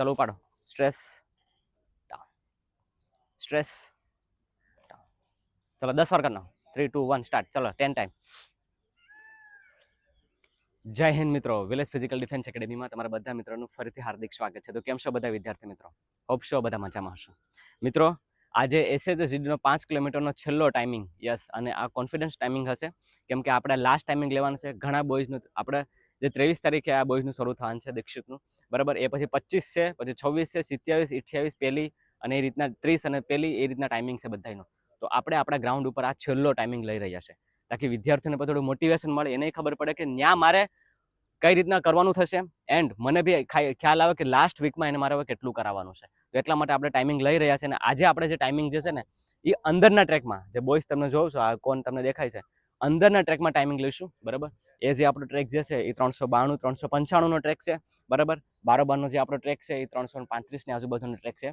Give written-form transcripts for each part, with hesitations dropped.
ચલો ઉપાડો. Stress down, stress down. ચલો 10 વાર કરना. 3 2 1 સ્ટાર્ટ. ચલો 10 ટાઈમ. જય હિન્દ મિત્રો, વિલેજ ફિઝિકલ ડિફેન્સ એકેડેમીમાં તમારા બધા મિત્રોનું ફરીથી હાર્દિક સ્વાગત છે. તો કેમ છો બધા વિદ્યાર્થી મિત્રો? હોપ છો બધા મજામાં હશો. મિત્રો આજે એસએસજીનો 5 કિલોમીટરનો છેલ્લો ટાઈમિંગ, યસ, અને આ કોન્ફિડન્સ ટાઈમિંગ હશે કેમ કે આપણે લાસ્ટ ટાઈમિંગ લેવાનું છે. ઘણા બોયઝનું આપણે જે 23 તારીખે આ બોયઝનું શરૂ થવાનું છે દીક્ષિતનું, બરાબર. એ પછી 25 છે, પછી 26 છે, 27, 28 પહેલી, અને એ રીતના 30 અને પહેલી, એ રીતના ટાઈમિંગ છે બધાનો. તો આપણે આપણા ગ્રાઉન્ડ ઉપર આ છેલ્લો ટાઈમિંગ લઈ રહ્યા છે તાકી વિદ્યાર્થીઓને પણ થોડું મોટિવેશન મળે, એને ખબર પડે કે ન્યા મારે કઈ રીતના કરવાનું થશે, એન્ડ મને બી ખ્યાલ આવે કે લાસ્ટ વીકમાં એને મારે હવે કેટલું કરાવવાનું છે. તો એટલા માટે આપણે ટાઈમિંગ લઈ રહ્યા છે. અને આજે આપણે જે ટાઈમિંગ જે છે ને એ અંદરના ટ્રેકમાં, જે બોયઝ તમને જોઉં છો, આ કોણ તમને દેખાય છે, અંદરના ટ્રેકમાં ટાઈમિંગ લઈશું, બરાબર. એ જે આપણો ટ્રેક જે છે એ 392 395 નો ટ્રેક છે, બરાબર. બારોબારનો જે આપણો ટ્રેક છે એ 335 ની આજુબાજુનો ટ્રેક છે.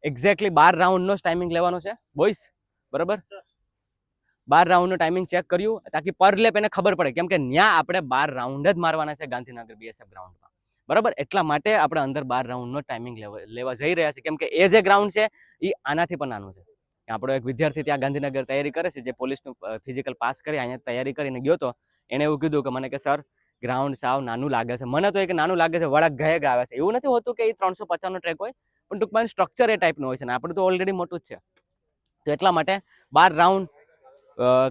એક્ઝેક્ટલી 12 રાઉન્ડનો જ ટાઈમિંગ લેવાનો છે બોયઝ, બરાબર. 12 રાઉન્ડનું ટાઈમિંગ ચેક કર્યું તાકી પર લેપ એને ખબર પડે, કેમ કે ત્યાં આપણે 12 રાઉન્ડ જ મારવાના છે ગાંધીનગર બીએસએફ ગ્રાઉન્ડમાં, બરાબર. એટલા માટે આપણે અંદર 12 રાઉન્ડનો ટાઈમિંગ લેવા જઈ રહ્યા છે, કેમ કે એ જે ગ્રાઉન્ડ છે એ આનાથી પણ નાનું છે. આપણો એક વિદ્યાર્થી ત્યાં ગાંધીનગર તૈયારી કરે છે, જે પોલીસનું ફિઝિકલ પાસ કરી અહીંયા તૈયારી કરીને ગયો હતો. એને એવું કીધું કે મને કે સર ગ્રાઉન્ડ સાવ નાનું લાગે છે. મને તો એક નાનું લાગે છે, વળાક ગયે આવે છે. એવું નથી હોતું કે એ 350 નો ટ્રેક હોય, પણ ટૂંકમાં સ્ટ્રક્ચર એ ટાઈપનું હોય છે, ને આપણે તો ઓલરેડી મોટું જ છે. તો એટલા માટે 12 રાઉન્ડ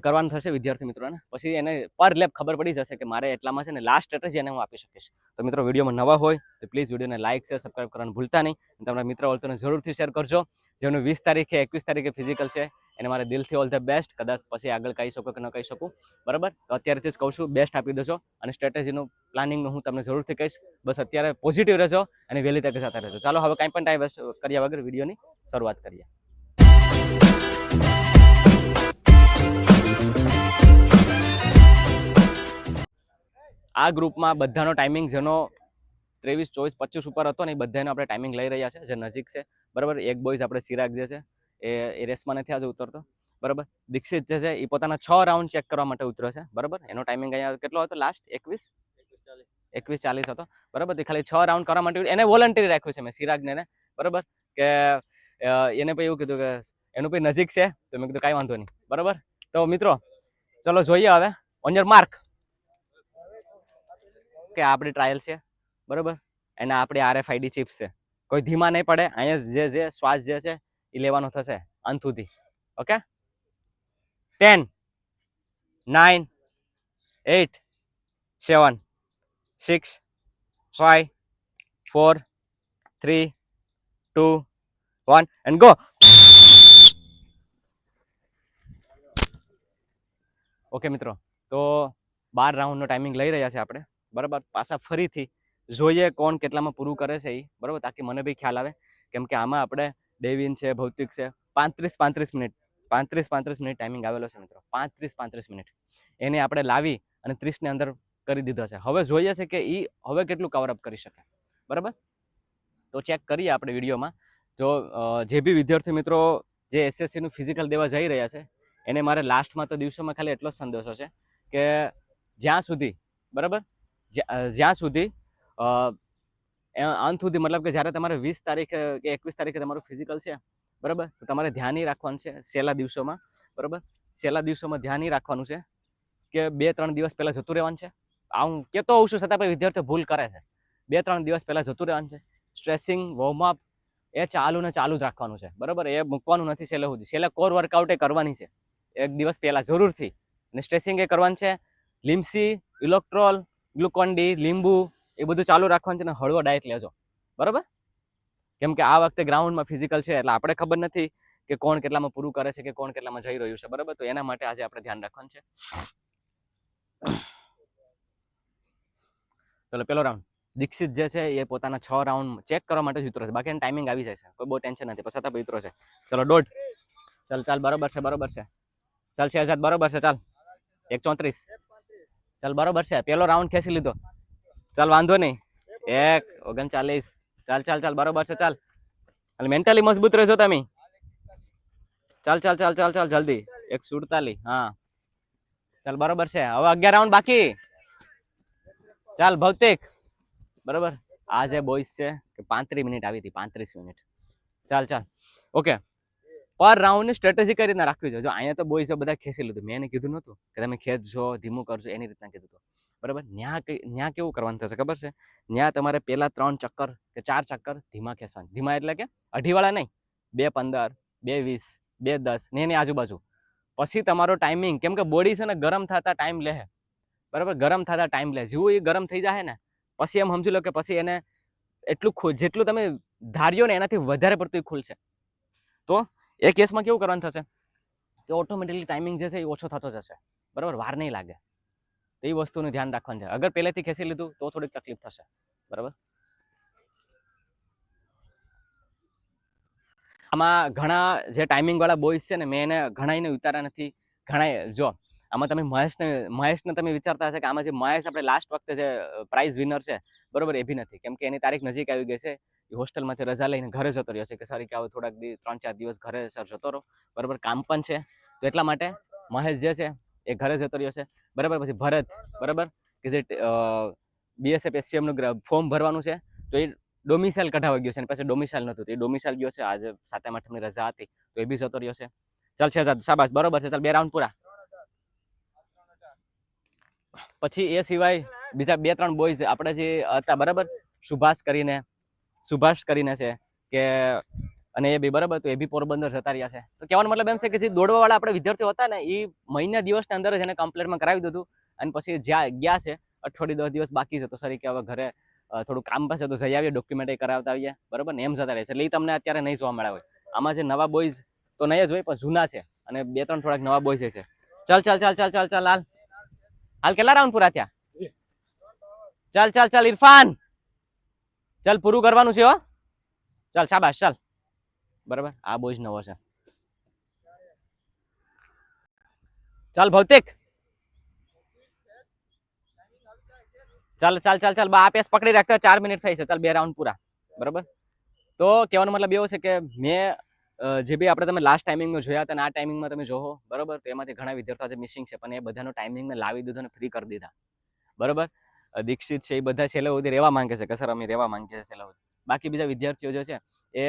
કરવાનું થશે વિદ્યાર્થી મિત્રોને. પછી એને પર લેપ ખબર પડી જશે કે મારે એટલામાં છે ને લાસ્ટ સ્ટ્રેટેજી એને હું આપી શકીશ. તો મિત્રો, વિડીયોમાં નવા હોય તો પ્લીઝ વિડીયોને લાઇક છે, સબસ્ક્રાઈબ કરવાનું ભૂલતા નહીં. તમારા મિત્ર ઓલતોને જરૂરથી શેર કરજો. જેનું 20 તારીખે 21 તારીખે ફિઝિકલ છે એને મારે દિલથી ઓલ ધ બેસ્ટ. કદાચ પછી આગળ કહી શકો કે ન કહી શકું, બરાબર. તો અત્યારેથી જ કહું છું, બેસ્ટ આપી દેજો. અને સ્ટ્રેટેજીનું પ્લાનિંગનું હું તમને જરૂરથી કહીશ. બસ અત્યારે પોઝિટિવ રહેજો અને વહેલી તકે સાથે રહેજો. ચાલો હવે કાંઈ પણ ટાઈમ વેસ્ટ કર્યા વગર વિડીયોની શરૂઆત કરીએ. આ ગ્રુપમાં બધાનો ટાઈમિંગ જેનો 23, 24, 25 ઉપર હતો ને એ બધાનો આપણે ટાઈમિંગ લઈ રહ્યા છે, જે નજીક છે, બરાબર. એક બોયઝ આપણે સિરાગ જે છે એ રેસમાં નથી આજે ઉતરતો, બરાબર. દીક્ષિત જે છે એ પોતાના 6 રાઉન્ડ ચેક કરવા માટે ઉતર્યો છે, બરાબર. એનો ટાઈમિંગ અહીંયા કેટલો હતો લાસ્ટ? 21:40 હતો, બરાબર. તો ખાલી 6 રાઉન્ડ કરવા માટે એને વોલન્ટરી રાખ્યું છે મેં, સિરાગને, બરાબર. કે એને પછી એવું કીધું કે એનું પછી નજીક છે, તો મેં કીધું કાંઈ વાંધો નહીં, બરાબર. તો મિત્રો ચલો જોઈએ હવે. On your mark. કે આપણી ટ્રાયલ છે, બરાબર. અને આપણી RFID ચિપ્સ છે. કોઈ ધીમા નહીં પડે. અહીંયા જે શ્વાસ જે છે એ લેવાનો થશે અંત સુધી. ઓકે. 10 9 8 7 6 5 4 3 2 1 and go. ઓકે મિત્રો, તો 12 રાઉન્ડનો ટાઈમિંગ લઈ રહ્યા છે આપણે, બરાબર. પાછા ફરીથી જોઈએ કોણ કેટલામાં પૂરું કરે છે એ, બરાબર, તાકી મને બી ખ્યાલ આવે. કેમ કે આમાં આપણે ડેવિન છે, ભૌતિક છે, 35 મિનિટ ટાઈમિંગ આવેલો છે મિત્રો. 35 મિનિટ એને આપણે લાવી અને 30 ની અંદર કરી દીધો છે. હવે જોઈએ છે કે એ હવે કેટલું કવરઅપ કરી શકે, બરાબર. તો ચેક કરીએ આપણે વિડીયોમાં. તો જે બી વિદ્યાર્થી મિત્રો જે એસએસસીનું ફિઝિકલ દેવા જઈ રહ્યા છે એને મારે લાસ્ટમાં તો દિવસોમાં ખાલી એટલો જ સંદેશો છે કે જ્યાં સુધી, બરાબર, જ્યાં સુધી અંત સુધી, મતલબ કે જ્યારે તમારે 20 તારીખે કે 21 તારીખે તમારું ફિઝિકલ છે, બરાબર, તો તમારે ધ્યાન રાખવાનું છે છેલ્લા દિવસોમાં, બરાબર. છેલ્લા દિવસોમાં ધ્યાન રાખવાનું છે કે 2-3 દિવસ પહેલાં જતું રહેવાનું છે. હું કહેતો હોઉં છું છતાં પણ વિદ્યાર્થીઓ ભૂલ કરે છે. 2-3 દિવસ પહેલાં જતું રહેવાનું છે. સ્ટ્રેસિંગ, વોર્મઅપ એ ચાલુ જ રાખવાનું છે, બરાબર. એ મૂકવાનું નથી છેલ્લે સુધી. છેલ્લે કોર વર્કઆઉટ એ કરવાની છે 1 દિવસ પહેલાં જરૂરથી. અને સ્ટ્રેસિંગ એ કરવાનું છે. લિમ્સી, ઇલેક્ટ્રોલ, ગ્લુકોન ડી, લીંબુ એ બધું ચાલુ રાખવાનું છે. ને હળવો ડાયટ લેજો, બરાબર. કેમ કે આ વખતે ગ્રાઉન્ડમાં ફિઝિકલ છે એટલે આપણે ખબર નથી કે કોણ કેટલામાં પૂરું કરે છે કે કોણ કેટલામાં જઈ રહ્યું છે, બરાબર. તો એના માટે આજે આપણે ધ્યાન રાખવાનું છે. ચલો પેલો રાઉન્ડ. દીક્ષિત જે છે એ પોતાના 6 રાઉન્ડ ચેક કરવા માટે જ ઉતરો છે, બાકી ટાઈમિંગ આવી જાય છે, કોઈ બહુ ટેન્શન નથી. પછી છતાં ઉતરો છે. ચલો 1.5. ચાલ બરોબર છે. ચાલ શહેજાદ બરોબર છે. ચાલ 1:34. ચાલ બરોબર છે. પેલો રાઉન્ડ ખેંચી લીધો. ચાલ વાંધો નહીં. 1:39. ચાલ બરોબર છે. ચાલ મેન્ટલી મજબૂત રહેજો તમે. ચાલ જલ્દી. 1:47. હા ચાલ બરોબર છે. હવે 11 રાઉન્ડ બાકી. ચાલ ભૌતિક, બરોબર. આ જે બોયઝ છે કે 35 મિનિટ આવી હતી, 35 મિનિટ. ચાલ ચાલ ઓકે. પર રાઉન્ડની સ્ટ્રેટેજી કઈ રીતના રાખવી છે? જો અહીંયા તો બોયઝ બધા ખેંચી લીધું, મેં એને કીધું નહોતું કે તમે ખેંચજો, ધીમું કરજો, એની રીતના કીધું હતું, બરાબર. ન્યા કેવું કરવાનું થશે ખબર છે? ન્યા તમારે પહેલા 3 ચક્કર કે 4 ચક્કર ધીમા ખેંચવાના. ધીમા એટલે કે અઢીવાળા નહીં, 2:15, 2:20, 2:10 ને એની આજુબાજુ. પછી તમારો ટાઈમિંગ, કેમ કે બોડી છે ને ગરમ થતા ટાઈમ લે, બરાબર, ગરમ થતા ટાઈમ લે. જેવું એ ગરમ થઈ જાય ને પછી એમ સમજી લો કે પછી એને એટલું જેટલું તમે ધાર્યો ને એનાથી વધારે પડતું ખુલશે. તો એ કેસમાં કેવું કરવાનું થશે કે ઓટોમેટિકલી ટાઈમિંગ જે છે એ ઓછો થતો જશે, બરાબર, વાર નહીં લાગે. તો એ વસ્તુનું ધ્યાન રાખવાનું છે. અગર પહેલેથી ખેંચી લીધું તો થોડીક તકલીફ થશે, બરાબર. આમાં ઘણા જે ટાઈમિંગ વાળા બોયઝ છે ને, મેં એને ઘણાને ઉતાર્યા નથી. ઘણા જો આમાં તમે મહેશને તમે વિચારતા હશે કે આમાં જે મહેશ આપણે લાસ્ટ વખતે જે પ્રાઇઝ વિનર છે, બરોબર, એ બી નથી, કેમ કે એની તારીખ નજીક આવી ગઈ છે. એ હોસ્ટેલમાંથી રજા લઈને ઘરે જતો રહ્યો છે કે સર કે આવો થોડાક 3-4 દિવસ ઘરે સર જતો રહો, બરાબર, કામ પણ છે. તો એટલા માટે મહેશ જે છે એ ઘરે જતો રહ્યો છે, બરાબર. પછી ભરત, બરાબર, કે જે BSF SCM નું ફોર્મ ભરવાનું છે, તો એ ડોમિસાઇલ કઢાવા ગયો છે અને પછી ડોમિસાઇલ નહોતું, તો એ ડોમિસાઇલ ગયો છે. આજે 7-8 ની રજા હતી તો એ બી જતો રહ્યો છે. ચાલ શહેજાદ, શાબાશ, બરોબર છે. ચાલ 2 રાઉન્ડ પૂરા. પછી એ સિવાય બીજા 2-3 બોયઝ આપણે જે હતા, બરાબર, સુભાષ કરીને છે કે, અને એ બી, બરાબર, તો એ બી પોરબંદર જતા રહ્યા છે. તો કહેવાનો મતલબ એમ છે કે જે દોડવા વાળા આપણે વિદ્યાર્થીઓ હતા ને, એ મહિના દિવસની અંદર જ એને કમ્પ્લીટમાં કરાવી દીધું. અને પછી જ્યાં ગયા છે, અઠવાડિયું 10 દિવસ બાકી છે, તો સર કે હવે ઘરે થોડું કામ પાસે તો જઈ આવીએ, ડોક્યુમેન્ટ કરાવતા આવીએ, બરાબર ને, એમ જતા રહે છે. એટલે એ તમને અત્યારે નહીં જોવા મળે હોય. આમાં જે નવા બોયઝ તો નહીં જ હોય, પણ જૂના છે, અને 2-3 થોડાક નવા બોયઝ છે. ચાલ ચાલ ચાલ ચાલ ચાલ ચાલ હાલ કેટલા રાઉન્ડ પૂરા થયા? ચાલ ચાલ ચાલ ઇરફાન, ચાલ પૂરું કરવાનું છે હો. ચાલ શાબાશ, ચાલ, બરાબર. આ બોયઝ નવો છે. ચાલ ભૌતિક, ચાલ ચાલ ચાલ ચાલ, આ પેસ પકડી રાખતા 4 મિનિટ થઈ છે. ચાલ 2 રાઉન્ડ પૂરા, બરાબર. તો કહેવાનો મતલબ એવો છે કે મેં જે બી આપણે તમે લાસ્ટ ટાઈમિંગમાં જોયા હતા, આ ટાઈમિંગમાં તમે જોવો, બરાબર, તો એમાંથી ઘણા વિદ્યાર્થીઓ જે મિસિંગ છે, પણ એ બધાનો ટાઈમિંગને લાવી દીધો અને ફ્રી કરી દીધા, બરાબર. દીક્ષિત છે, એ બધા છેલ્લે સુધી રહેવા માંગે છે કે સર અમે રહેવા માંગીએ છીએ છેલ્લે સુધી. બાકી બીજા વિદ્યાર્થીઓ જે છે એ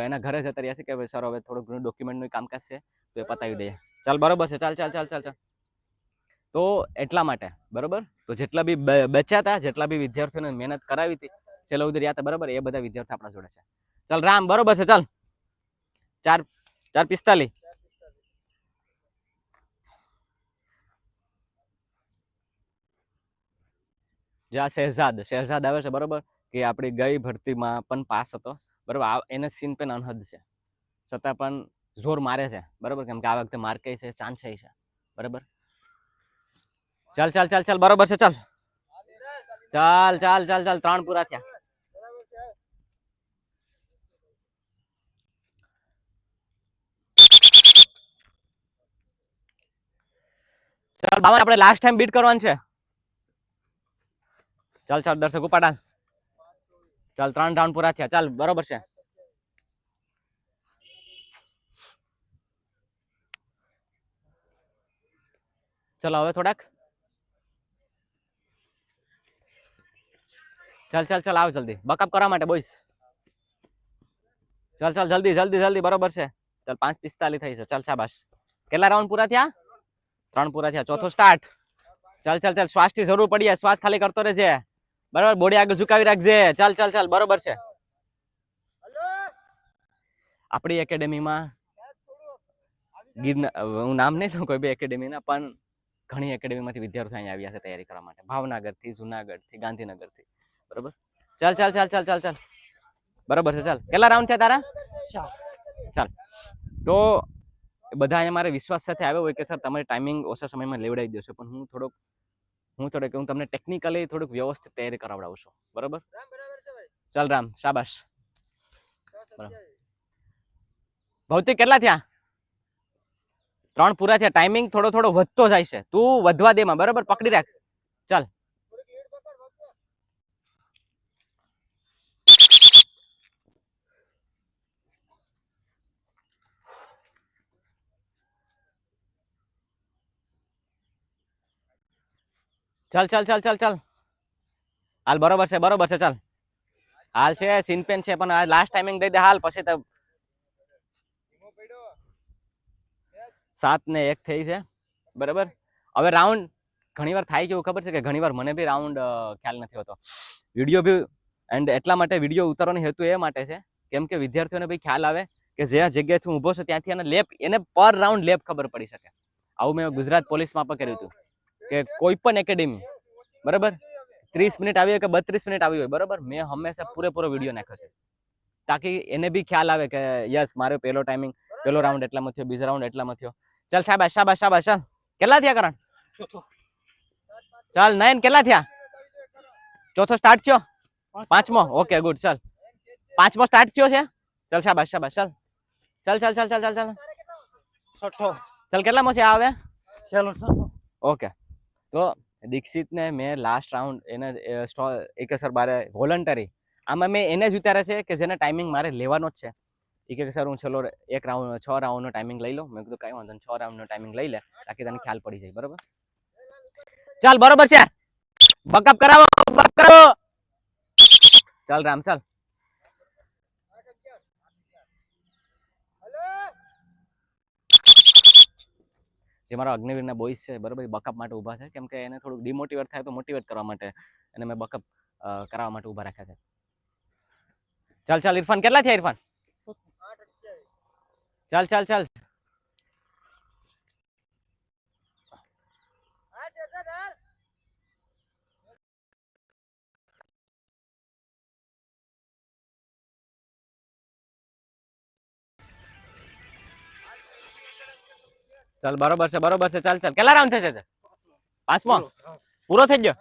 એના ઘરે જતા રહ્યા છે કે સર હવે થોડું ઘણું ડોક્યુમેન્ટનું કામકાજ છે તો એ પતાવી દઈએ. ચાલ બરોબર છે, ચાલ ચાલ ચાલ ચાલ ચાલ. તો એટલા માટે, બરોબર, તો જેટલા બી બચ્યા હતા, જેટલા બી વિદ્યાર્થીઓને મહેનત કરાવી હતી છેલ્લે સુધી રહ્યા હતા, બરાબર, એ બધા વિદ્યાર્થી આપણા જોડે છે. ચાલ રામ, બરોબર છે, ચાલ 4:45. જ્યાં શહેજાદ આવે છે, બરોબર, કે આપણી ગઈ ભરતીમાં પણ પાસ હતો, બરોબર. એને સીન પણ અનહદ છે, છતાં પણ જોર મારે છે, બરોબર, કેમ કે આ વખતે માર્કે છે, ચાન્સ છે, બરાબર. ચાલ ચાલ ચાલ ચાલ, બરોબર છે, ચાલ ચાલ ચાલ ચાલ ચાલ 3 પૂરા થયા. ચાલ બાબા, આપણે લાસ્ટ ટાઈમ બીટ કરવાનું છે. ચાલ ચાલ દર્શક ઉપાડાલ, ચાલ 3 રાઉન્ડ પૂરા થયા. ચાલ બરોબર છે. ચલો હવે થોડાક, ચાલ ચાલ ચાલ, આવ જલ્દી બકઅપ કરવા માટે બોયસ. ચાલ ચાલ જલ્દી જલ્દી જલ્દી, બરોબર છે. ચાલ 5:45 થઈ છે. ચાલ શાબાશ. કેટલા રાઉન્ડ પૂરા થયા? 3 પૂરા થયા. ચોથો સ્ટાર્ટ. ચાલ ચાલ ચાલ, શ્વાસની જરૂર પડી, શ્વાસ ખાલી કરતો રહેજે, બરાબર. બોડી આગળ ઝુકાવી રાખજે. ચાલ ચાલ ચાલ, બરોબર છે. આપણી એકેડેમીમાં હું નામ નહીં લઉં કોઈ બી એકેડેમીના, પણ ઘણી એકેડેમીમાંથી વિદ્યાર્થીઓ અહીંયા આવ્યા છે તૈયારી કરવા માટે, ભાવનગરથી, જુનાગઢથી, ગાંધીનગરથી, બરોબર. ચાલ ચાલ ચાલ ચાલ ચાલ ચાલ, બરોબર છે. ચાલ કેટલા રાઉન્ડ થયા તારા? 4. ચાલ, તો બધા અહીંયા મારે વિશ્વાસ સાથે આવ્યો હોય કે સર તમારી ટાઈમિંગ ઓછા સમયમાં લેવડાવી દેશો, પણ હું તમને ટેકનિકલી થોડુંક વ્યવસ્થિત તૈયારી કરાવડાવું છું, બરોબર. ચાલ રામ, શાબાશ. ભૌતિક કેટલા થયા? 3 પૂરા થયા. ટાઈમિંગ થોડો થોડો વધતો જાય છે, તું વધવા દેમાં, બરાબર, પકડી રાખ. ચાલ ચાલ ચાલ ચાલ ચાલ ચાલ, હાલ, બરોબર છે, બરોબર છે. ચાલ હાલ છે સીન પેન છે, પણ લાસ્ટ ટાઈમિંગ દઈ દે હાલ, પછી તો 7-1 થઈ છે બરાબર. હવે રાઉન્ડ ઘણી વાર થાય કેવું ખબર છે કે ઘણી વાર મને બી રાઉન્ડ ખ્યાલ નથી હોતો વિડીયો બી, એન્ડ એટલા માટે વિડીયો ઉતારવાનો હેતુ એ માટે છે કેમ કે વિદ્યાર્થીઓને બી ખ્યાલ આવે કે જે જગ્યાએથી હું ઊભો છું ત્યાંથી એને લેપ, એને પર રાઉન્ડ લેપ ખબર પડી શકે. આવું મેં ગુજરાત પોલીસમાં પણ કર્યું હતું કે કોઈ પણ એકેડેમી બરાબર 30 મિનિટ આવી હોય કે 32 મિનિટ આવી હોય બરાબર, મેં હંમેશા પૂરેપૂરો વિડીયો નાખ્યો છે તાકી એને બી ખ્યાલ આવે કે યસ મારો પહેલો ટાઈમિંગ, પહેલો રાઉન્ડ એટલામાં થયો, બીજો રાઉન્ડ એટલામાં થયો. ચાલ શાબાશ શાબાશ શાબાશ. ચાલ કેટલા થયા કરણ? ચાલ 9 કેટલા થયા? ચોથો સ્ટાર્ટ થયો, પાંચમો. Okay good. ચાલ પાંચમો સ્ટાર્ટ થયો છે. ચાલ શાબાશ શાબાશ. ચાલ ચાલ ચાલ ચાલ ચાલ ચાલ ચાલ છઠ્ઠો. ચાલ કેટલામાં છે આવે? ઓકે. તો દીક્ષિતને મેં લાસ્ટ રાઉન્ડ એને એકેસર બારે વોલન્ટરી આમાં મેં એને જ ઉતારે છે કે જેને ટાઈમિંગ મારે લેવાનો જ છે. એ કે સર હું ચલો 6 રાઉન્ડનો ટાઈમિંગ લઈ લઉં. મેં કીધું કઈ વાંધો નહીં, 6 રાઉન્ડનો ટાઈમિંગ લઈ લે તાકી તને ખ્યાલ પડી જાય બરાબર. ચાલ બરોબર છે, બકઅપ કરાવો બકઅપ કરાવો. ચાલ રામ ચાલ. જે મારા અગ્નિવીરના બોયસ છે બરાબર, બકઅપ માટે ઊભા છે કેમ કે એને થોડુંક ડિમોટિવેટ થાય તો મોટિવેટ કરવા માટે એને મેં બકઅપ કરાવવા માટે ઊભા રાખ્યા છે. ચાલ ચાલ ઇરફાન કેટલા થયા ઇરફાન? ચાલ ચાલ ચાલ. ચાલ બરોબર છે બરોબર છે. ચાલ ચાલ કેટલા રાઉન્ડ થશે? પાંચમો પૂરો થઈ ગયો.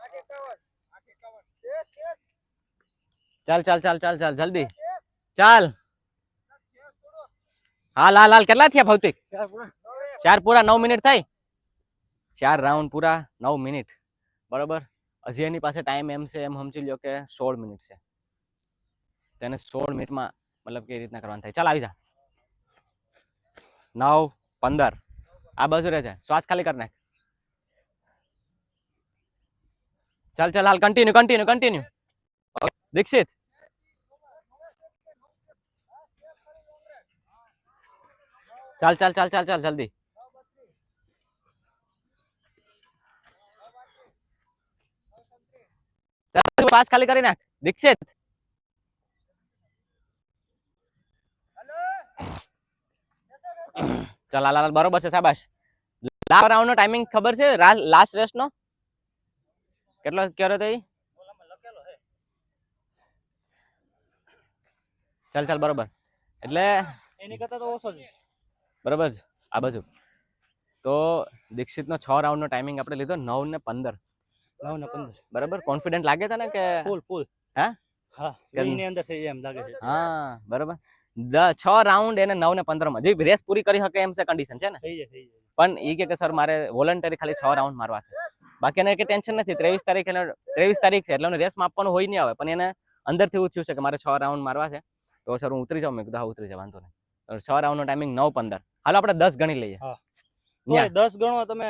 ચાલ ચાલ ચાલ ચાલ ચાલ જલ્દી ચાલ. હાલ હાલ હાલ. કેટલા થયા ભૌતિક? 4 પૂરા 9 મિનિટ થઈ. 4 રાઉન્ડ પૂરા 9 મિનિટ બરોબર. હજી એની પાસે ટાઈમ એમ છે એમ સમજી લો કે 16 મિનિટ છે. તેને 16 મિનિટમાં મતલબ કઈ રીતના કરવાનું થાય. ચાલ આવી જા. 9 15 આ બાજુ રહે છે. શ્વાસ ખાલી કર નાખ. ચાલ ચાલ હાલ. Continue continue continue. દીક્ષિત ચાલ ચાલ ચાલ ચાલ ચાલ જલ્દી. શ્વાસ ખાલી કરી નાખ દીક્ષિત. ચાલ હાલ હાલ બરોબર છે શાબાશ. લાસ્ટ રાઉન્ડનો ટાઈમિંગ ખબર છે? લાસ્ટ રેસનો કેટલો કર્યો તો? ચાલ ચાલ બરોબર. એટલે એની કરતા તો ઓછો છે બરોબર. આ બાજુ તો દીક્ષિતનો 6 રાઉન્ડનો ટાઈમિંગ આપણે લીધો 9 ને 15 બરાબર. કોન્ફિડન્ટ લાગે તને કે? ફૂલ. હા એની અંદર થઈ જાય એમ લાગે છે. હા બરાબર. 6 રાઉન્ડ એને 9 ને 15 માં જે રેસ પૂરી કરી શકે એમ છે કન્ડિશન છે ને. પણ એ કે સર મારે વોલન્ટરી ખાલી 6 રાઉન્ડ મારવા છે, બાકી એને કઈ ટેન્શન નથી. 23 તારીખ છે એટલે એને રેસ આપવાનું હોય નહીં આવે, પણ એને અંદરથી એવું થયું છે કે મારે 6 રાઉન્ડ મારવા છે તો સર હું ઉતરી જાઉં. મેં કીધું હા ઉતરી જાવ વાંધો નહીં. 6 રાઉન્ડનો ટાઈમિંગ 9:15. હાલો આપણે 10 ગણી લઈએ. 10 ગણો તમે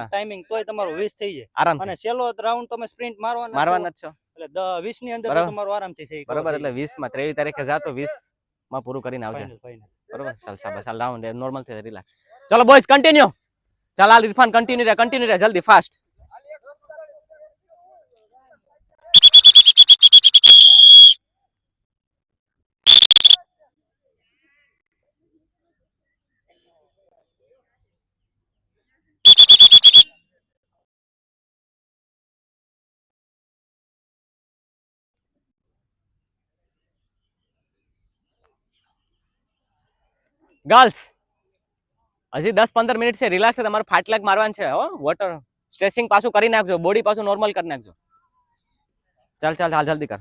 ટાઈમિંગ તોય તમારો 20 થઈ જાય આરામ. અને છેલ્લો રાઉન્ડ તમે સ્પ્રિન્ટ મારવાના છો એટલે 20 ની અંદર તમારો આરામથી થઈ બરાબર. એટલે 20 માં 23 તારીખે જાતો 20 માં પૂરું કરીને આવશે બરાબર. ચાલ શાબાશ. ચાલ રાઉન્ડ નોર્મલ થઈ રિલેક્સ. ચલો બોયસ કન્ટિન્યુ. ચાલ હાલ ઇરફાન કન્ટિન્યુ રે જલ્દી ફાસ્ટ. ગર્લ્સ હજી 10-15 મિનિટ છે. રિલેક્સ છે. તમારે ફાટલાક મારવાનું છે. હો વોટર સ્ટ્રેચિંગ પાછું કરી નાખજો, બોડી પાછું નોર્મલ કરી નાખજો. ચાલ ચાલ હાલ જલ્દી કર.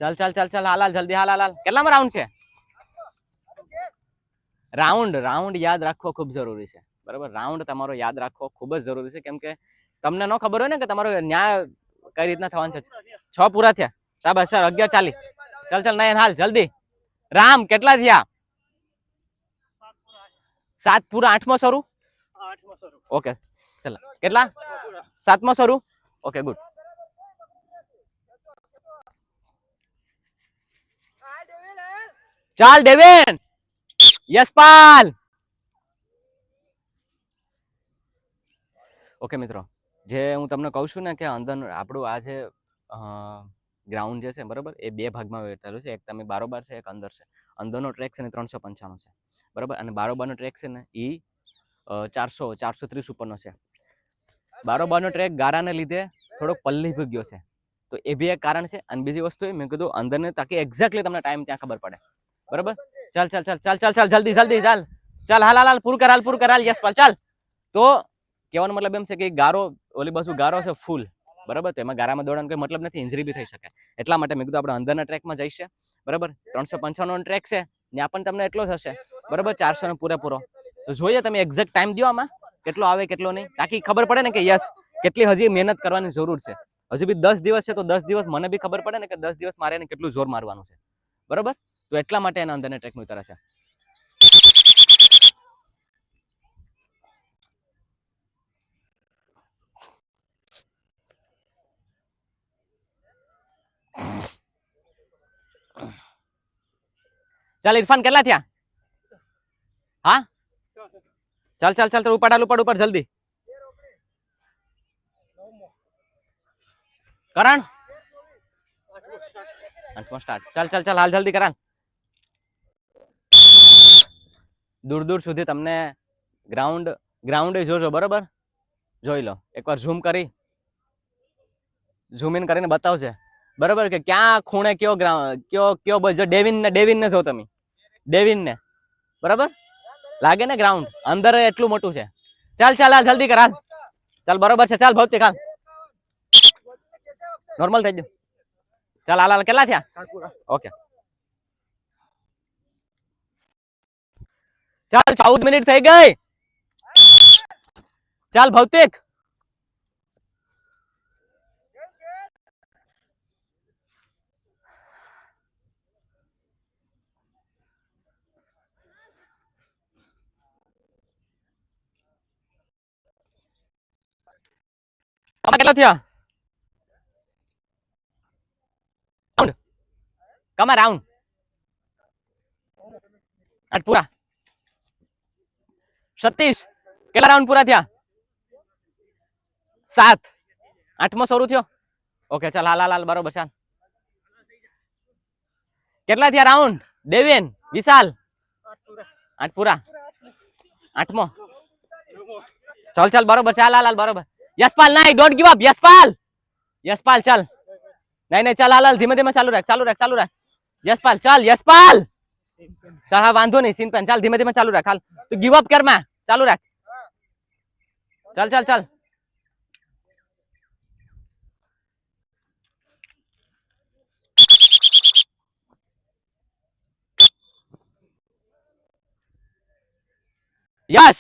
ચાલ ચાલ ચાલ ચાલ હાલ હાલ જલ્દી હાલ હાલ. કેટલામાં રાઉન્ડ છે? રાઉન્ડ યાદ રાખવો ખૂબ જરૂરી છે બરાબર. રાઉન્ડ તમારો યાદ રાખવો ખૂબ જ જરૂરી છે કેમ કે તમને ન ખબર હોય ને કે તમારો ન્યાય કઈ રીતના થવાનું છે. 6 પૂરા થયા. શાબાશ સર. 11:40. ચાલ ચાલ નહીં હાલ જલ્દી. રામ કેટલા થયા? 7 પૂરા. 8મો શરૂ. ઓકે ચાલ કેટલા? 7મો શરૂ. Okay good. ચાલ ડેવિન, યશપાલ. ઓકે મિત્રો, જે હું તમને કહું છું ને કે અંદર આપણું આ જે ગ્રાઉન્ડ જે છે બરાબર, એ બે ભાગમાં વહેંચાયેલું છે. એક તમે બારોબાર છે, એક અંદર છે. અંદરનો ટ્રેક છે ને 395 છે બરાબર, અને બારોબારનો ટ્રેક છે ને એ 430 ઉપરનો છે. બારોબારનો ટ્રેક ગારાને લીધે થોડોક પલ્લી ગયો છે, તો એ બી એક કારણ છે. અને બીજી વસ્તુ એ મેં કીધું અંદરને તાકી એક્ઝેક્ટલી તમને ટાઈમ ત્યાં ખબર પડે બરાબર. ચાલ ચાલ ચાલ ચાલ ચાલ ચાલ જલ્દી જલ્દી ચાલ ચાલ, હાલ હાલ હાલ, પૂરું કર હાલ યશપાલ ચાલ. તો કહેવાનો મતલબ એમ છે કે ગારો ઓલી બાજુ ગારો છે ફૂલ બરાબર, તો એમાં ગારામાં દોડવાનો કોઈ મતલબ નથી, ઇન્જરી બી થઈ શકે. એટલા માટે મેં કીધું આપણે અંદરના ટ્રેકમાં જઈશે બરાબર. 355 ટ્રેક છે, ત્યાં પણ તમને એટલો જ હશે બરાબર, 400 નો પૂરેપૂરો. તો જોઈએ તમે એક્ઝેક્ટ ટાઈમ દો આમાં, કેટલો આવે કેટલો નહીં, તાકી ખબર પડે ને કે યસ કેટલી હજી મહેનત કરવાની જરૂર છે. હજી બી 10 દિવસ છે, તો 10 દિવસ મને બી ખબર પડે ને કે 10 દિવસ મારે એને કેટલું જોર મારવાનું છે બરાબર. તો એટલા માટે એના અંદરના ટ્રેકનું ઉતારે છે. ચાલ ઇરફાન, કેટલા થયા? હા ચાલ ચાલ ચાલ, ઉપાડ જલ્દી. કરણ 8મો સ્ટાર્ટ. ચાલ ચાલ ચાલ, હાલ જલ્દી કરણ. દૂર દૂર સુધી તમને ગ્રાઉન્ડ જોજો બરોબર, જોઈ લો એકવાર ઝૂમ ઇન કરીને બતાવશે બરાબર કે ક્યાં ખૂણે કયો કયો બસ. જો ડેવિન ને જો તમે, ડેવિન ને બરાબર લાગે ને ગ્રાઉન્ડ અંદર એટલું મોટું છે. ચાલ ચાલ હાલ જલ્દી કર હાલ, ચાલ બરોબર છે. ચાલ ભૌતિક હાલ, નોર્મલ થઈ ગયું. ચાલ હાલ હાલ, કેટલા થયા? ઓકે ચાલ 14 મિનિટ થઈ ગઈ. ચાલ ભૌતિક, કેટલા થયા? કમા રાઉન્ડ 8 પૂરા. 36 કેટલા રાઉન્ડ પૂરા થયા? 7. 8મો શરૂ થયો. ઓકે ચાલ હાલ હાલ હાલ, બરોબર. ચાલ કેટલા થયા રાઉન્ડ? ડેવિન, વિશાલ 8 પૂરા. 8મો. ચાલ ચાલ બરોબર. ચાલ હાલ હાલ, બરોબર. યશપાલ નહીં, ડોન્ટ ગિવ અપ. યશપાલ ચાલ, નહીં ચાલ હાલ હાલ, ધીમે ધીમે ચાલુ રાખ. યશપાલ ચાલ, યશપાલ ચાલ. હા વાંધો નહીં સીન પેન, ચાલ ધીમે ધીમે ચાલુ રાખ. હાલ તું ગિવ અપ કર, માં ચાલુ રાખ. ચાલ ચાલ ચાલ. યસ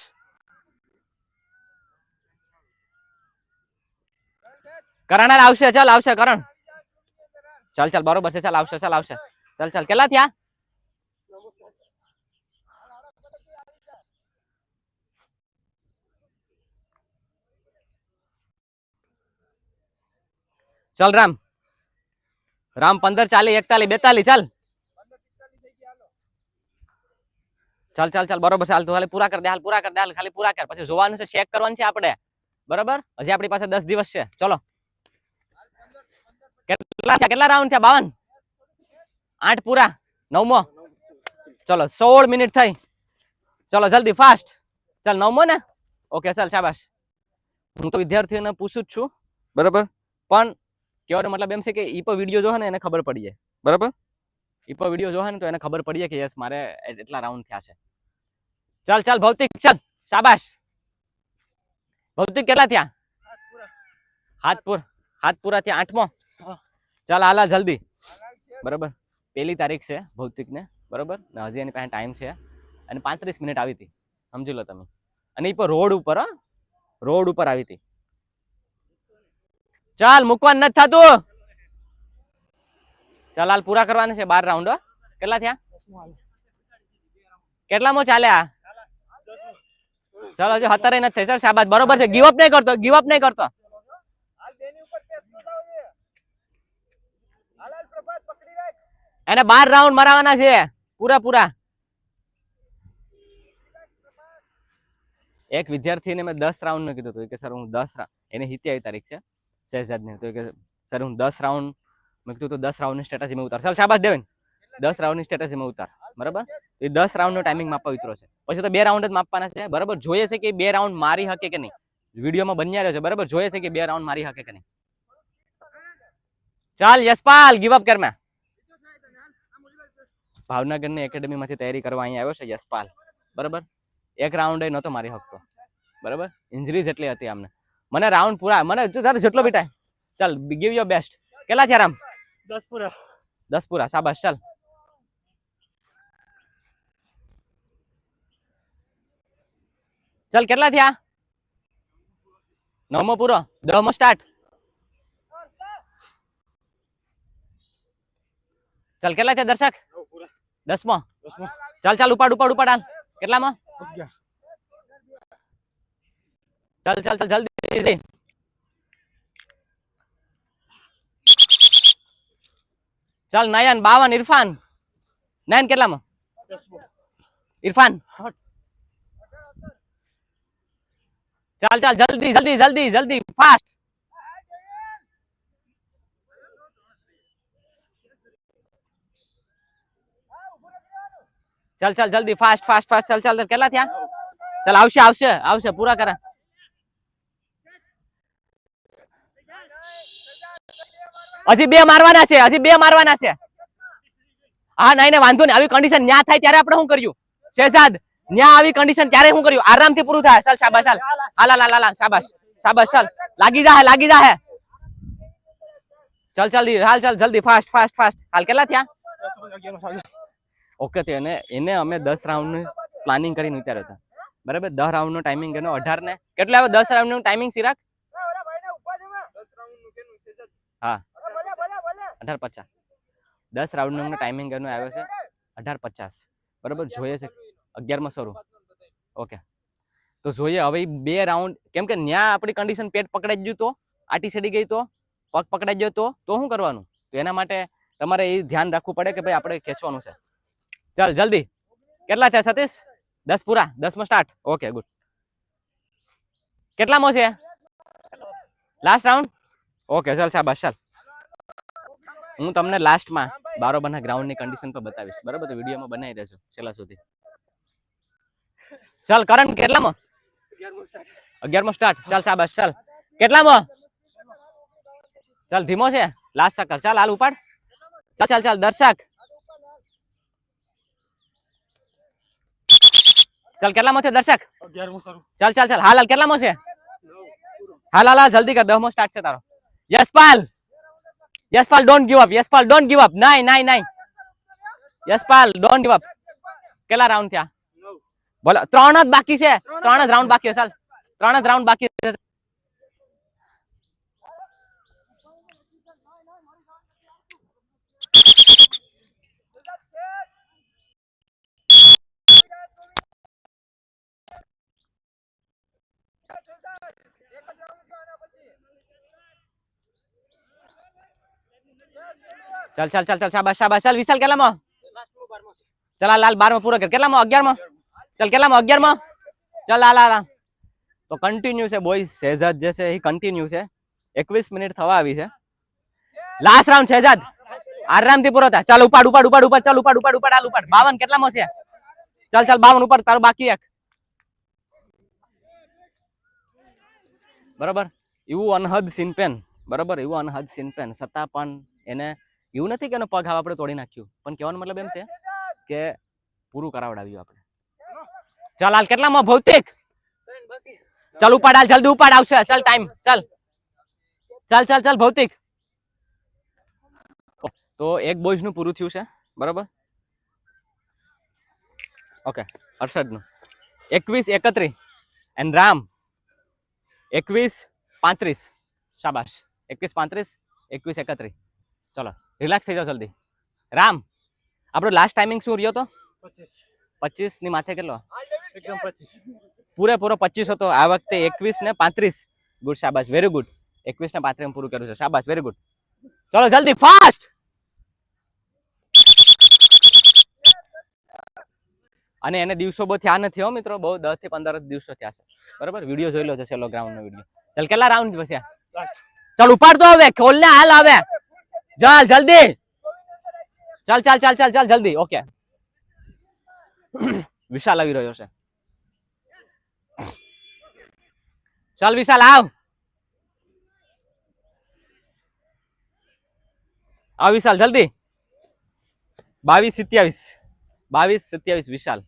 કરણ આવશે. ચાલ આવશે કરણ. ચાલ ચાલ બરોબર છે. ચાલ આવશે. ચાલ ચાલ, કેટલા થયા? ચાલ રામ 15, 40, 41, 42. ચાલ ચાલ ચાલ બરોબર છે. હાલ તું પૂરા કર દે, ખાલી પૂરા કર. પછી જોવાનું છે, ચેક કરવાનું છે આપણે બરોબર. હજી આપણી પાસે 10 દિવસ છે. ચલો કેટલા રાઉન્ડ થયા? 52. 8 પૂરા. 9મો. ચલો 16 મિનિટ થઈ. ચલો જલ્દી ફાસ્ટ. ચાલ 9મો ને. ઓકે ચાલ શાબાશ. હું તો વિદ્યાર્થીઓને પૂછું જ છું બરાબર, પણ કહેવાનો મતલબ એમ છે કે ઈ પર વિડીયો જોહે ને એને ખબર પડી જાય બરાબર. ઈ પર વિડીયો જોહે ને તો એને ખબર પડી જાય કે યસ મારે એટલા રાઉન્ડ થયા છે. ચાલ ચાલ ભૌતિક, ચાલ શાબાશ. ભૌતિક કેટલા થયા? 7 પૂરા થયા. 8મો. ચાલ હાલા જલ્દી બરાબર. 1 તારીખ છે ભૌતિક ને બરાબર, હજી એની પાસે ટાઈમ છે. અને 35 મિનિટ આવી હતી, સમજી લો તમે. અને એ પર રોડ ઉપર આવી હતી. ચાલ મૂકવાનું નથી થતું. ચાલ હાલ પૂરા કરવાના છે 12 રાઉન્ડ. કેટલા થયા? કેટલામો ચાલ્યા? ચાલો હજી 17 નથી થઈ. ચાલ શાબાશ, બરોબર છે. ગિવ અપ નહીં કરતો. એને 12 રાઉન્ડ મરાવાના છે. પૂરા પૂરા. એક વિદ્યાર્થીને મેં 10 રાઉન્ડ નું કીધું હતું કે સર હું 10 એને 77 તારીખ છે શહેજાદની, તો કે સર હું 10 રાઉન્ડ, મેં કીધું તો 10 રાઉન્ડની સ્ટ્રેટેજી માં ઉતાર. ચાલ શાબાશ દેવેન, 10 રાઉન્ડની સ્ટ્રેટેજી માં ઉતાર. બરાબર, એ 10 રાઉન્ડ નો ટાઈમિંગ માપવા ઉતરો છે. પછી તો 2 રાઉન્ડ જ માપવાના છે. બરાબર, જોઈએ છે કે 2 રાઉન્ડ મારી શકે કે નહીં. વિડીયોમાં બન્યા રહ્યો છે. બરાબર, જોઈએ છે કે 2 રાઉન્ડ મારી શકે કે નહીં. ચાલ યશપાલ, ગીવ અપ કર. મેં ભાવનગરની એકેડેમીમાંથી તૈયારી કરવા અહીંયા આવ્યો છે યશપાલ. બરાબર, એક રાઉન્ડ નહોતો મારી શકતો. બરાબર, ઇન્જરીઝ એટલી હતી અમને. મને રાઉન્ડ પૂરા, મને જેટલો બી ટાઈમ. ચાલ ગીવ યોર બેસ્ટ. કેટલા થયા રામ? 10 પૂરા. 10 પૂરા, શાબાશ. ચાલ ચાલ કેટલા થયા? 9મો પૂરો, 10મો સ્ટાર્ટ. ચાલ કેટલા થયા દર્શક? 10મો. ચાલ ચાલ ઉપાડ ઉપાડ ઉપાડ. હાલ કેટલામાં? 11. ચાલ ચાલ ચાલ જલ્દી. ચાલ નયન 52. ઇરફાન નયન કેટલામાં? 10. ઇરફાન ચાલ ચાલ જલ્દી જલ્દી જલ્દી જલ્દી ફાસ્ટ. ચાલ ચાલ જલ્દી ફાસ્ટ ફાસ્ટ ફાસ્ટ. ચાલ ચાલ કેટલા થયા? ચાલ આવશે આવશે આવશે, પૂરા કરા. હજી 2 મારવાના છે, હજી 2 મારવાના છે. હા નહીં નહીં વાંધો નહીં. આવી કન્ડિશન ન્યા થાય ત્યારે આપણે શું કર્યું શહેજાદ? ન્યા આવી કન્ડિશન ત્યારે શું કર્યું? આરામથી પૂરું થાય. ચાલ શાબાશ. ચાલ હાલ હાલ હાલ શાબાશ શાબાશ. ચાલ લાગી જા લાગી જા. ચાલ ચાલ હાલ ચાલ જલ્દી ફાસ્ટ ફાસ્ટ ફાસ્ટ. હાલ કેટલા થયા? 11. ઓકે, તો એને અમે 10 રાઉન્ડ પ્લાનિંગ કરીને ઉતાર્યો હતા. બરાબર, 10 રાઉન્ડ નો ટાઈમિંગ એનો 18 ને કેટલા આવે? 10 રાઉન્ડ નું ટાઈમિંગ સિરાક? હા 18:50. 10 રાઉન્ડ નો ટાઈમિંગ એનો આવ્યો છે 18:50. બરાબર, જોઈએ છે 11માં શરૂ. ઓકે, તો જોઈએ હવે 2 રાઉન્ડ, કેમ કે ન્યા આપણી કન્ડિશન પેટ પકડાઈ ગયું તો, આટી ચડી ગઈ તો, પગ પકડાઈ ગયો તો શું કરવાનું? તો એના માટે તમારે એ ધ્યાન રાખવું પડે કે ભાઈ આપણે ખેંચવાનું છે. ચાલ જલ્દી. કેટલા થયા સતીશ? 10 પૂરા, 10મો સ્ટાર્ટ. Okay good. કેટલામો છે લાસ્ટ રાઉન્ડ? ઓકે ચાલ શાબાશ. ચાલ હું તમને લાસ્ટમાં બારોબારના ગ્રાઉન્ડની કન્ડિશન પર બતાવીશ. બરાબર, તો વિડીયોમાં બનાવી રહેજો છેલ્લા સુધી. ચાલ કરણ કેટલામો? 11મો સ્ટાર્ટ. ચાલ શાબાશ. ચાલ કેટલામો? ચાલ ધીમો છે, લાસ્ટ સકર. ચાલ હાલ ઉપાડ. ચાલ ચાલ ચાલ દર્શક. ચાલ કેટલામો છે દર્શક? 11. ચાલ ચાલ ચાલ હાલ હાલ કેટલામો છે? હાલ હાલ હાલ જલ્દી કર. 10મો સ્ટાર્ટ છે તારો. Yashpal, Yashpal don't give up. Yashpal don't give up. નહીં નહીં નહીં યશપાલ ડોન્ટ ગિવ અપ. કેટલા રાઉન્ડ થયા? બોલો 3 જ બાકી છે. 3 જ રાઉન્ડ બાકી છે. ચાલ 3 જ રાઉન્ડ બાકી છે. ચાલ ચાલ ચાલ ચાલ શાબાશ શાબાશ. ચાલ વિશાલ કેટલામાં? ચાલ હાલ 12મો પૂરો કર. કેટલામાં? 11મો. ચાલ કેટલામાં? 11મો. ચાલ હાલ હાલ. તો કન્ટિન્યુ છે બોય. શહેજાદ જે છે એ કન્ટિન્યુ છે. 21 મિનિટ થવા આવી છે. લાસ્ટ રાઉન્ડ શહેજાદ, આરામથી પૂરો થાય. ચાલ ઉપાડ ઉપાડ ઉપાડ ઉપાડ. ચાલ ઉપાડ ઉપાડ ઉપાડ. હાલ ઉપાડ. 52 કેટલામાં છે? ચાલ ચાલ 52 ઉપર. તારું બાકી એક. બરાબર, એવું અનહદ સિનપેન. બરાબર, એવું અનહદ સિનપેન છતાં પણ એને એવું નથી કે એનો પગ હવે આપણે તોડી નાખ્યું, પણ કહેવાનો મતલબ એમ છે કે પૂરું કરાવડાવ્યું આપણે. ચાલ હાલ કેટલામાં ભૌતિક? ચાલ ઉપાડ. હાલ જલ્દી ઉપાડ. આવશે. ચાલ ટાઈમ. ચાલ ચાલ ચાલ ચાલ ભૌતિક. તો એક બોયઝ નું પૂરું થયું છે. બરાબર, ઓકે. હર્ષદનું 21-31 એન્ડ રામ 21-35. શાબાશ. 21-35, 21-31. ચલો રિલેક્સ થઈ જાઓ જલ્દી. રામ, આપણો લાસ્ટ ટાઈમિંગ શું રહ્યો હતો? 25 ની માથે કેટલો? એકદમ 25. પૂરેપૂરો 25 હતો. આ વખતે 21-35. ગુડ, શાબાશ, વેરી ગુડ. 21-35 પૂરું કર્યું છે. શાબાશ, વેરી ગુડ. ચલો જલ્દી ફાસ્ટ. અને એને દિવસો બહુ થયા નથી હો મિત્રો, બહુ 10 થી 15 દિવસો થયા છે, બરાબર. વિડીયો જોઈ લો છે સેલો ગ્રાઉન્ડ નો વિડીયો. ચાલ કેટલા રાઉન્ડ પછી? લાસ્ટ ચાલ ઉપાડ તો હવે, ખોલ ને હાલ હવે, ચાલ જલ્દી, ચાલ ચાલ ચાલ ચાલ ચાલ જલ્દી. ઓકે વિશાલ આવી રહ્યો છે. ચાલ વિશાલ આવ, આવ વિશાલ જલ્દી. 22-27 વિશાલ.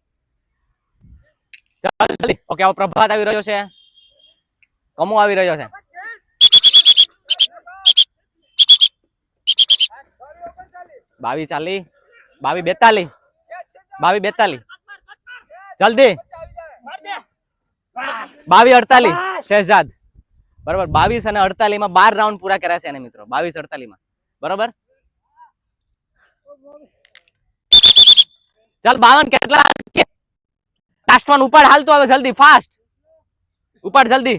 ચાલ જલ્દી. ઓકે હવે પ્રભાત આવી રહ્યો છે, કમો આવી રહ્યો છે. બાવી 40, 22 42, જલ્દી. 22-48 શહેજાદ, બરાબર. 22 અને 48 માં 12 રાઉન્ડ પૂરા કર્યા છે એને મિત્રો, 22-48 માં, બરાબર. ચાલ 52 કેટલા? લાસ્ટ વન ઉપાડ, હાલ તો હવે જલ્દી, ફાસ્ટ ઉપાડ જલ્દી,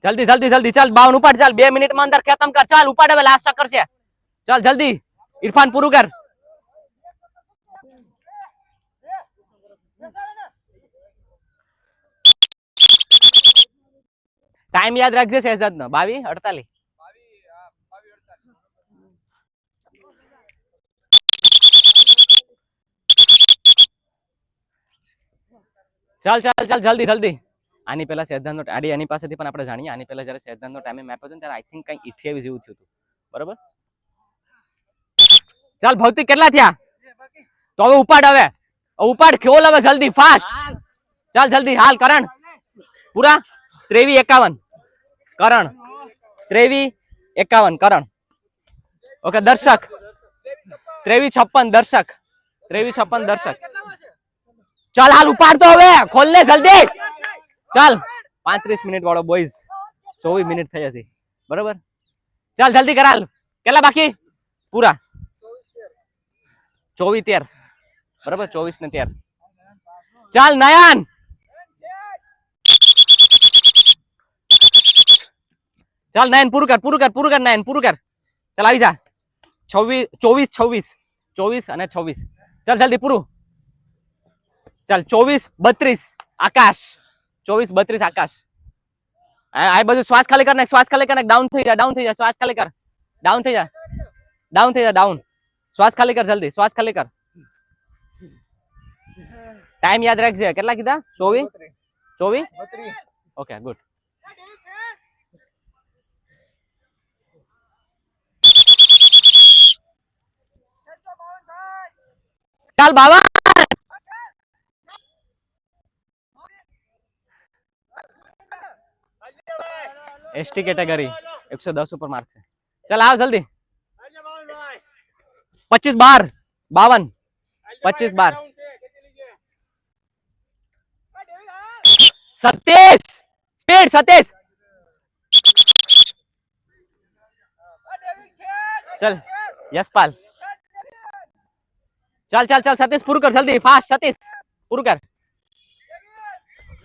જલ્દી જલ્દી જલ્દી. ચાલ 52 ઉપાડ, ચાલ 2 મિનિટમાં અંદર ખતમ કર. ચાલ ઉપાડ હવે, લાસ્ટ ટક્કર છે. ચાલ જલ્દી ઇરફાન પૂરું કર. ટાઈમ યાદ રાખજે શહેજાદ નો, 22-48. ચાલ ચાલ ચાલ જલ્દી જલ્દી. આની પહેલા શહેજાદ નો આડી એની પાસેથી પણ આપણે જાણીએ. આની પહેલા જયારે શહેજાદ નો ટાઈમે મેપ હતો ત્યારે આઈ થિંક કઈ 28 જેવું થયું હતું, બરાબર. ચાલ ભૌતિક કેટલા થયા? તો હવે ઉપાડ, હવે ઉપાડ, ખોલ હવે જલ્દી, ફાસ્ટ. ચાલ જલ્દી હાલ. કરણ પૂરા 23-51 કરણ, 23-51 કરણ. ઓકે દર્શક 23-56 દર્શક, 23-56 દર્શક. ચાલ હાલ ઉપાડ તો હવે, ખોલ ને જલ્દી. ચાલ 35 મિનિટ વાળો બોયઝ, 24 મિનિટ થઈ જશે, બરોબર. ચાલ જલ્દી કર હાલ. કેટલા બાકી? પૂરા 24-13, બરાબર. 24 ને 13. ચાલ નયન, ચાલ નયન પૂરું કર, પૂરું કર, પૂરું કર નયન, પૂરું કર. ચાલ આવી જા. 24 અને 26. ચાલ જલ્દી પૂરું. ચાલ 24-32 આકાશ, 24-32 આકાશ. આ બધું શ્વાસ ખાલી કર, શ્વાસ ખાલી કર, ડાઉન થઈ જા, ડાઉન થઈ જા, શ્વાસ ખાલી કર, ડાઉન થઈ જા, ડાઉન થઈ જા, ડાઉન. શ્વાસ ખાલી કર જલ્દી, શ્વાસ ખાલી કર. ટાઈમ યાદ રાખજે. કેટલા કીધા? 24? Okay good. ચાલ બાબા. એસટી કેટેગરી 110 ઉપર માર્ક છે. ચાલ આવ જલ્દી. 25-12 52, 25-12 27 સ્પીડ 27. चल यशपाल, चल चल चल 27 पूરું કર જલ્દી, ફાસ્ટ 27 પૂરું કર.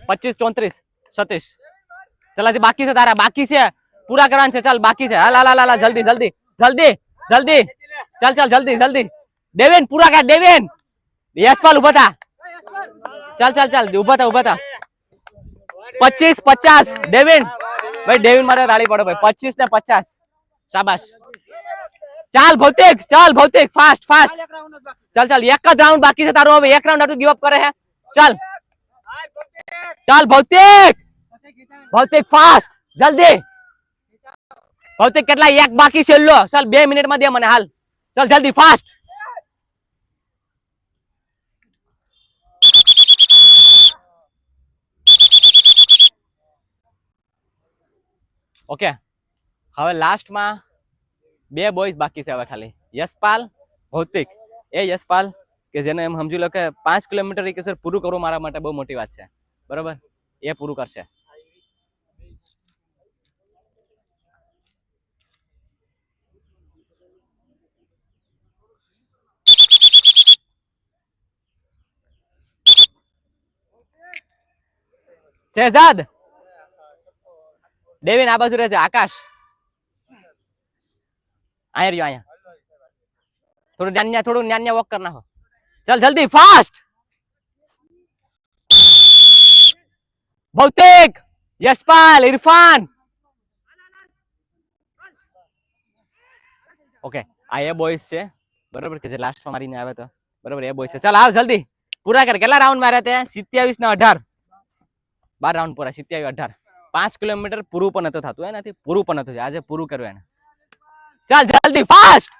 25-34 27. ચલ હજી બાકી છે, તારા બાકી છે, પૂરા કરવાનું છે. ચાલ બાકી છે, હાલ હાલ હાલ જલ્દી જલ્દી જલ્દી જલ્દી. ચાલ ચાલ જલ્દી જલ્દી. ડેવિન પૂરા કર, ડેવિન. યશપાલ ઉભા થા. ચાલ ચાલ ચાલ ઉભા થા, ઉભા થા. 25-50 ડેવિન. ભાઈ ડેવિન માટે તાળી પાડો ભાઈ. 25 ને 50 શાબાશ. ચાલ ભૌતિક, ચાલ ભૌતિક, ફાસ્ટ ફાસ્ટ. ચાલ ચાલ એક જ રાઉન્ડ બાકી છે તારો, હવે એક રાઉન્ડ આટલું ગિવ અપ કરે છે. ચાલ ચાલ ભૌતિક, ભૌતિક ફાસ્ટ જલ્દી. ભૌતિક કેટલા? એક બાકી છે લો. ચાલ 2 મિનિટમાં દે મને હાલ. ચાલ જલ્દી ફાસ્ટ. ઓકે હવે લાસ્ટમાં 2 બોયઝ બાકી છે હવે ખાલી, યશપાલ, ભૌતિક. એ યશપાલ કે જેને એમ સમજી લો કે 5 કિલોમીટર કેસર પૂરું કરવું મારા માટે બહુ મોટી વાત છે, બરોબર. એ પૂરું કરશે. શહેજાદ, ડેવિન આ બાજુ રહે છે. આકાશ અહીંયા રહ્યો, અહીંયા થોડું ન્યા વોક કર નાખો. ચાલ જલ્દી ફાસ્ટ. ભૌતિક, યશપાલ, ઇરફાન. ઓકે, આ એ બોયસ છે બરોબર, કે જે લાસ્ટમાં મારીને આવ્યા તો બરોબર, એ બોયસ છે. ચાલ આવ જલ્દી પૂરા કર. કેટલા રાઉન્ડ માર્યા તે? 27 ને 18. 12 રાઉન્ડ પૂરા, 27 18. 5 કિલોમીટર પૂરું પણ નતું થતું, એનાથી પૂરું પણ નતું. આજે પૂરું કર્યું એને. ચાલ જલ્દી ફાસ્ટ.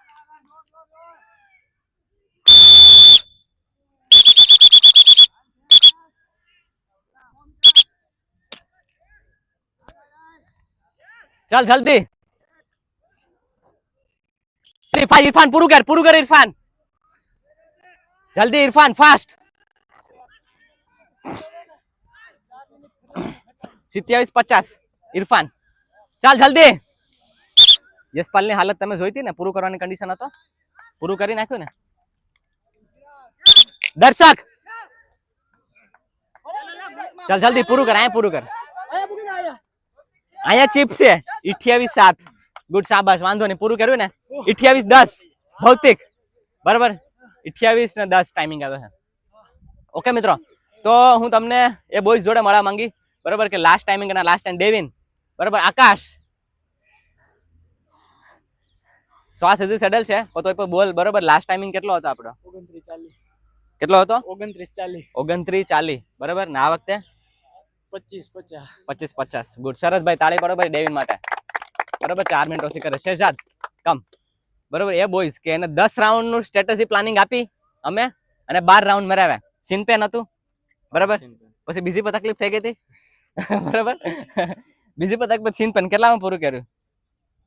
ચાલ જલ્દી. ઇરફાન પૂરું કર ઇરફાન. જલ્દી ઇરફાન ફાસ્ટ. 27-50 ઇરફાન. ચાલ જલ્દી. યશપાલની હાલત તમે જોઈ હતી ને, પૂરું કરવાની કન્ડિશન હતો, પૂરું કરી નાખ્યું ને. દર્શક ચાલ જલ્દી પૂરું કર. અહીંયા પૂરું કર. અહીંયા ચિપ છે 28-7. ગુડ, શાબાશ, વાંધો નહીં, પૂરું કર્યું ને. 28-10 ભૌતિક બરાબર, 28 ને 10 ટાઈમિંગ આવે છે. ઓકે મિત્રો, તો હું તમને એ બોયઝ જોડે મળવા માંગી બરાબર, કે લાસ્ટ ટાઈમિંગ અને લાસ્ટ ટાઈમ ડેવિન બરાબર. આકાશ શ્વાસ હજી સેડલ છે તો બોલ બરાબર. લાસ્ટ ટાઈમિંગ કેટલો હતો આપણો? 29-40. કેટલો હતો? 29-40. 29-40 બરાબર. ને આ વખતે 25-50. 25-50. ગુડ, સરસ ભાઈ, તાળી પાડો ભાઈ ડેવિન માટે બરાબર. 4 મિનિટ ઓછી કરે. શહેજાદ કમ બરાબર. એ બોયઝ કે એને 10 રાઉન્ડ નું સ્ટ્રેટેજી પ્લાનિંગ આપી અમે, અને 12 રાઉન્ડ મરાવ્યા. સિનપેન હતું બરાબર. પછી બીજી પર તકલીફ થઈ ગઈ હતી બરાબર. બીજી પર તકલીફ સિનપેન કેટલામાં પૂરું કર્યું?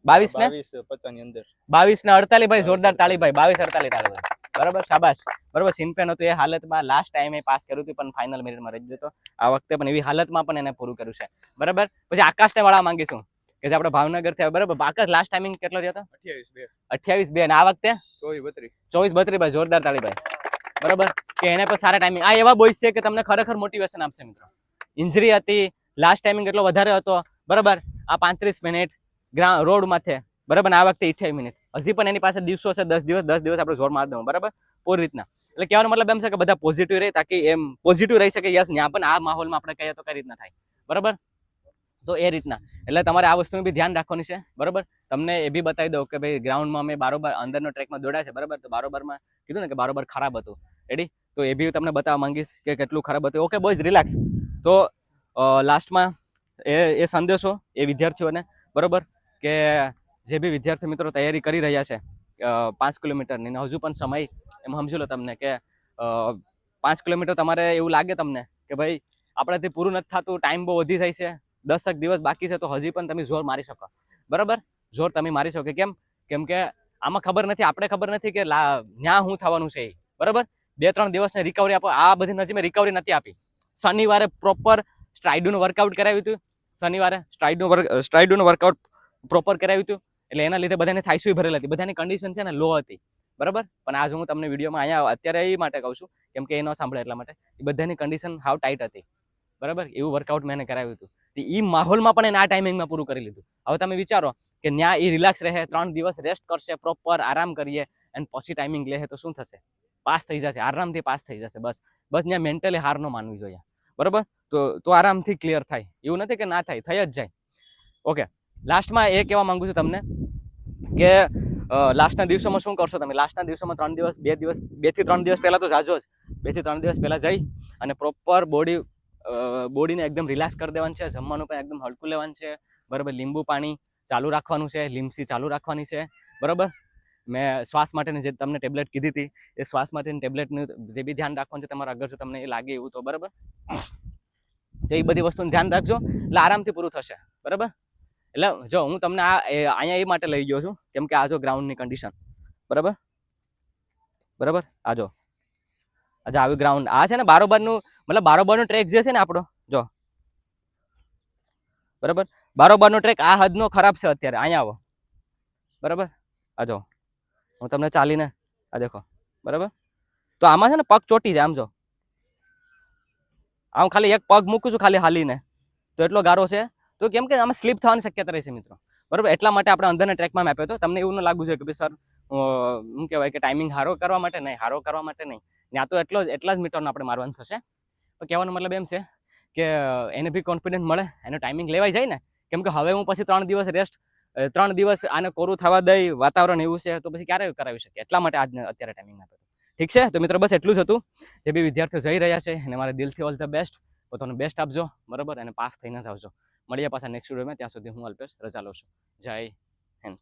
22 ને 50 ની અંદર. 22 ને 48 ભાઈ, જોરદાર તાળી ભાઈ. 22-48 તાળી ભાઈ બરાબર, શાબાશ બરાબર. સિનપેન હતું એ હાલતમાં લાસ્ટ ટાઈમે પાસ કર્યું હતું, પણ ફાઇનલ મિનિટમાં રહી જતો. આ વખતે પણ એવી હાલતમાં પણ એને પૂરું કર્યું છે બરાબર. પછી આકાશને વાળા માંગીશું કે જે આપણે ભાવનગર થી બરાબર. આકાશ લાસ્ટ ટાઈમિંગ કેટલો રહ્યો હતો? 28-2. અને આ વખતે 24-32. 24-32 ભાઈ, જોરદાર તાળી ભાઈ બરાબર. કે એને પણ સારા ટાઈમિંગ. આ એવા બોયસ છે કે તમને ખરેખર મોટિવેશન આપશે મિત્રો. ઇન્જરી હતી, લાસ્ટ ટાઈમિંગ એટલો વધારે હતો બરાબર. આ 35 મિનિટ રોડ માથે બરાબર. આ વખતે 28 મિનિટ. હજી પણ એની પાસે દિવસો છે, 10 દિવસ આપણે જોર માર દઉં બરાબર, પૂરી રીતના. એટલે કહેવાનો મતલબ એમ છે કે બધા પોઝિટિવ રહે, તાકી એમ પોઝિટિવ રહી શકે. યસ, ત્યાં પણ આ માહોલમાં આપણે કહીએ તો કઈ રીતના થાય બરાબર. તો એ રીતના એટલે તમારે આ વસ્તુનું બી ધ્યાન રાખવાની છે બરાબર. તમને એ બી બતાવી દઉં કે ભાઈ ગ્રાઉન્ડમાં અમે બારોબાર અંદરનો ટ્રેકમાં દોડ્યા છે બરાબર. તો બારોબારમાં કીધું ને કે બારોબાર ખરાબ હતું, રેડી. તો એ બી તમને બતાવવા માંગીશ કે કેટલું ખરાબ હતું. Okay boys, relax. તો લાસ્ટમાં એ સંદેશો એ વિદ્યાર્થીઓને બરાબર, કે જે બી વિદ્યાર્થી મિત્રો તૈયારી કરી રહ્યા છે 5 કિલોમીટરની, હજુ પણ સમય એમ સમજી લો તમને કે 5 કિલોમીટર તમારે એવું લાગે તમને કે ભાઈ આપણાથી પૂરું નથી થતું, ટાઈમ બહુ વધી જાય છે, 10 દિવસ બાકી છે, તો હજી પણ તમે જોર મારી શકો બરાબર. જોર તમે મારી શકો. કેમ કે આમાં ખબર નથી, આપણે ખબર નથી કે ન્યા શું થવાનું છે બરાબર. 2-3 દિવસની રિકવરી આપો. આ બધી નજી મેં રિકવરી નથી આપી. શનિવારે પ્રોપર સ્ટ્રાઇડનું વર્કઆઉટ કરાવ્યું હતું. શનિવારે સ્ટ્રાઇડનું વર્કઆઉટ પ્રોપર કરાવ્યું હતું. એટલે એના લીધે બધાને થાઈસુઈ ભરેલી હતી, બધાની કન્ડિશન છે ને લો હતી બરાબર. પણ આજ હું તમને વિડીયોમાં અહીંયા અત્યારે એ માટે કહું છું કેમ કે એ ન સાંભળે એટલા માટે. એ બધાની કન્ડિશન હાવ ટાઈટ હતી બરાબર. એવું વર્કઆઉટ મેં એને કરાવ્યું હતું. એ માહોલમાં પણ એને આ ટાઈમિંગમાં પૂરું કરી લીધું. હવે તમે વિચારો કે ત્યાં એ રિલેક્સ રહે, 3 દિવસ રેસ્ટ કરશે, પ્રોપર આરામ કરીએ, અને પછી ટાઈમિંગ લે તો શું થશે? પાસ થઈ જશે, આરામથી પાસ થઈ જશે. બસ ત્યાં મેન્ટલી હાર ન માનવી જોઈએ બરાબર. તો આરામથી ક્લિયર થાય. એવું નથી કે ના થાય, થઈ જ જાય. ઓકે, લાસ્ટમાં એ કહેવા માંગુ છું તમને કે લાસ્ટના દિવસોમાં શું કરશો તમે? લાસ્ટના દિવસોમાં 2 થી 3 દિવસ પહેલા તો જાજો જ. 2 થી 3 દિવસ પહેલા જઈ અને પ્રોપર બોડીને એકદમ રિલેક્સ કરી દેવાનું છે. જમવાનું પણ એકદમ હલકું લેવાનું છે બરાબર. લીંબુ પાણી ચાલુ રાખવાનું છે, લીમસી ચાલુ રાખવાની છે બરાબર. મેં શ્વાસ માટેની જે તમને ટેબ્લેટ કીધી હતી, એ શ્વાસ માટેની ટેબ્લેટનું જે બી ધ્યાન રાખવાનું છે તમારે, અગર જો તમને એ લાગે એવું તો બરાબર. તો એ બધી વસ્તુનું ધ્યાન રાખજો, એટલે આરામથી પૂરું થશે બરાબર. એટલે જો હું તમને અહીંયા એ માટે લઈ ગયો છું કેમ કે આ જો ગ્રાઉન્ડની કન્ડિશન બરાબર. આ જો આજે આવી ગ્રાઉન્ડ આ છે ને બારોબારનું, મતલબ બારોબારનો ટ્રેક જે છે ને આપણો, જો બરાબર, બારોબારનો ટ્રેક આ હદનો ખરાબ છે અત્યારે. અહીંયા આવો બરાબર. આ જો હું તમને ચાલીને આ દેખો બરાબર. તો આમાં છે ને પગ ચોટી જાય. આમ જો, આમ ખાલી એક પગ મૂકું છું ખાલી હાલીને, તો એટલો ગારો છે. તો કેમ કે આમાં સ્લીપ થવાની શક્યતા રહે છે મિત્રો બરાબર. એટલા માટે આપણે અંદરના ટ્રેકમાં આપ્યો હતો. તમને એવું ન લાગવું જોઈએ કે ભાઈ સર શું કહેવાય કે ટાઈમિંગ હારો કરવા માટે નહીં, હારો કરવા માટે નહીં. ને આ તો એટલા જ મીટરનો આપણે મારવાનું થશે. તો કહેવાનો મતલબ એમ છે કે એને બી કોન્ફિડન્સ મળે, એનો ટાઈમિંગ લેવાઈ જાય ને. કેમ કે હવે હું પછી 3 દિવસ રેસ્ટ, 3 દિવસ આને કોરું થવા દઈ, વાતાવરણ એવું છે તો પછી ક્યારે કરાવી શકે, એટલા માટે અત્યારે ટાઈમિંગ આપ્યો. ઠીક છે, તો મિત્રો બસ એટલું જ હતું. જે બી વિદ્યાર્થીઓ જઈ રહ્યા છે એને મારે દિલથી ઓલ ધ બેસ્ટ, પોતાનું બેસ્ટ આપજો, બરાબર, અને પાસ થઈને જ આવજો. મળીએ પાછા નેક્સ્ટ વિડીયોમાં. ત્યાં સુધી હું અલ્પેશ રજા લઉં છું. જય હિન્દ.